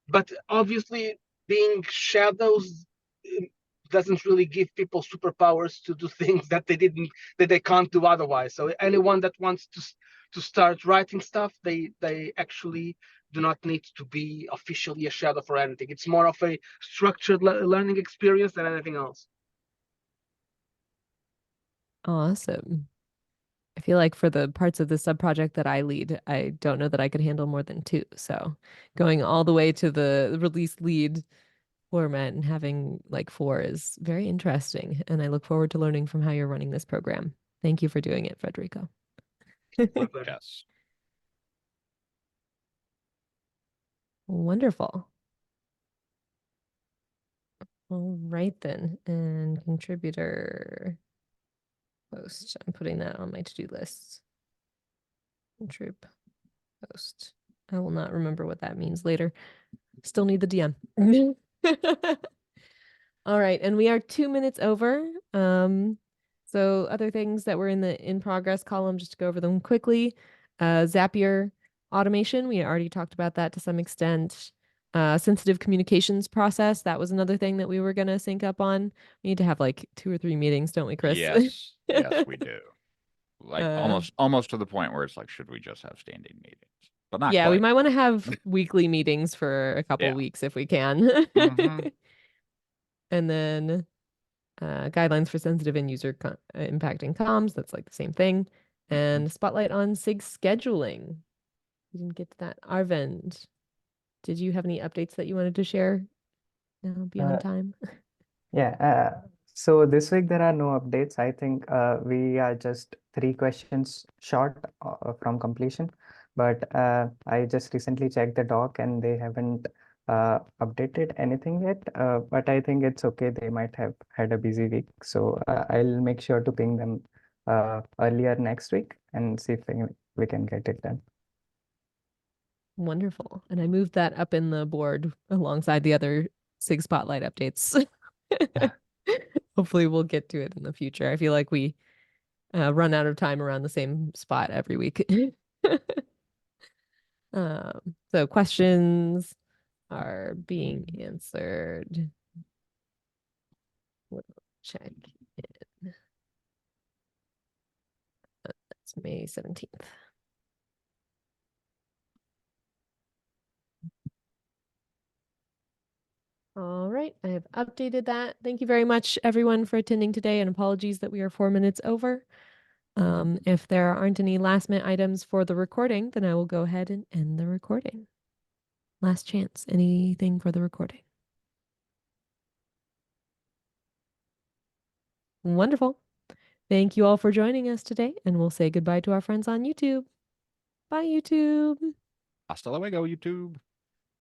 [SPEAKER 3] but obviously being shadows doesn't really give people superpowers to do things that they can't do otherwise. So anyone that wants to start writing stuff, they actually do not need to be officially a shadow for anything. It's more of a structured learning experience than anything else.
[SPEAKER 1] Awesome. I feel like for the parts of the sub-project that I lead, I don't know that I could handle more than 2. So going all the way to the release lead format and having like 4 is very interesting. And I look forward to learning from how you're running this program. Thank you for doing it, Federico.
[SPEAKER 2] Yes.
[SPEAKER 1] Wonderful. All right then. And contributor post. I'm putting that on my to-do list. Contrib post. I will not remember what that means later. Still need the DM. All right, and we are 2 minutes over. So other things that were in the in progress column, just to go over them quickly. Zapier automation, we already talked about that to some extent. Sensitive communications process, that was another thing that we were gonna sync up on. We need to have like 2 or 3 meetings, don't we, Chris?
[SPEAKER 2] Yes, yes, we do. Like almost to the point where it's like, should we just have standing meetings? But not
[SPEAKER 1] yeah,
[SPEAKER 2] quite.
[SPEAKER 1] we might want to have weekly meetings for a couple weeks if we can.
[SPEAKER 2] Mhm.
[SPEAKER 1] And then guidelines for sensitive and user impacting comms. That's like the same thing. And spotlight on SIG scheduling. We didn't get to that. Arvind, did you have any updates that you wanted to share now beyond time?
[SPEAKER 6] Yeah, so this week there are no updates. I think we are just 3 questions short from completion. But I just recently checked the doc and they haven't updated anything yet. But I think it's okay. They might have had a busy week. So I'll make sure to ping them earlier next week and see if we can get it done.
[SPEAKER 1] Wonderful. And I moved that up in the board alongside the other SIG Spotlight updates. Hopefully we'll get to it in the future. I feel like we run out of time around the same spot every week. So questions are being answered. We'll check in. That's May 17th. All right, I have updated that. Thank you very much, everyone, for attending today, and apologies that we are 4 minutes over. If there aren't any last-minute items for the recording, then I will go ahead and end the recording. Last chance, anything for the recording? Wonderful. Thank you all for joining us today, and we'll say goodbye to our friends on YouTube. Bye, YouTube.
[SPEAKER 2] Hasta luego, YouTube.